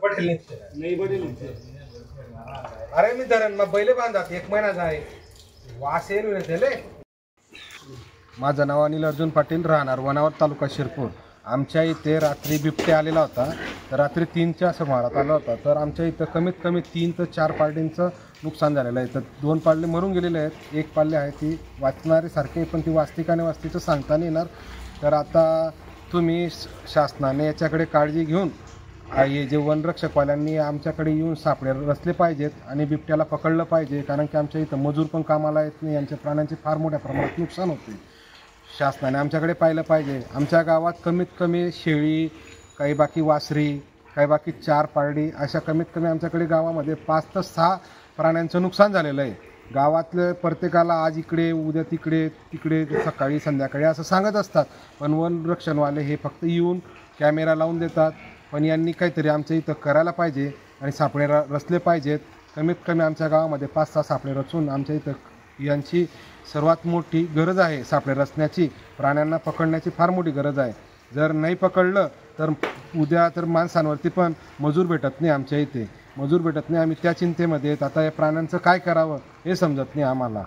नाही पडेल। अरे मी धरण मग बैले बांधात 1 महिना जाय वास येईल त्याले। माझं नाव अनिल अर्जुन पाटील, राहणार वनावर, तालुका शिरपूर। आमच्या इथे रात्री बिबट्या आलेला होता, तर रात्री 3च्या सुमारास आला होता। तर आमच्या इथं कमीत कमी 3 ते 4 पार्टींचं नुकसान झालेलं आहे। तर 2 पाल्ले मरून गेलेले आहेत, 1 पाल्ले आहे ती वाचणारी सारखे, पण ती वाचती का नाही वाचतीचं सांगता नाही येणार। तर आता तुम्ही शासनाने याच्याकडे काळजी घेऊन हे जे वनरक्षकवाल्यांनी आमच्याकडे येऊन सापळे रचले पाहिजेत आणि बिबट्याला पकडलं पाहिजे, कारण की आमच्या इथं मजूर पण कामाला येत नाही, यांच्या प्राण्यांचे फार मोठ्या प्रमाणात नुकसान होते। शासनाने आमच्याकडे पाहिलं पाहिजे। आमच्या गावात कमीत कमी शेळी, काही बाकी वासरी, काही बाकी 4 पारडी, अशा कमीत कमी आमच्याकडे गावामध्ये 5 ते 6 प्राण्यांचं नुकसान झालेलं आहे। गावातलं प्रत्येकाला आज इकडे उद्या तिकडे तिकडे सकाळी संध्याकाळी असं सांगत असतात, पण वनरक्षणवाले हे फक्त येऊन कॅमेरा लावून देतात। पण यांनी काहीतरी आमच्या इथं करायला पाहिजे आणि सापळे रचले पाहिजेत। कमीत कमी आमच्या गावामध्ये 5-6 सापळे रचून आमच्या इथं यांची सर्वात मोठी गरज आहे सापळे रचण्याची, प्राण्यांना पकडण्याची फार मोठी गरज आहे। जर नाही पकडलं तर उद्या तर माणसांवरती पण मजूर भेटत नाही, आमच्या इथे मजूर भेटत नाही। आम्ही त्या चिंतेमध्ये आता या प्राण्यांचं काय करावं हे समजत नाही आम्हाला।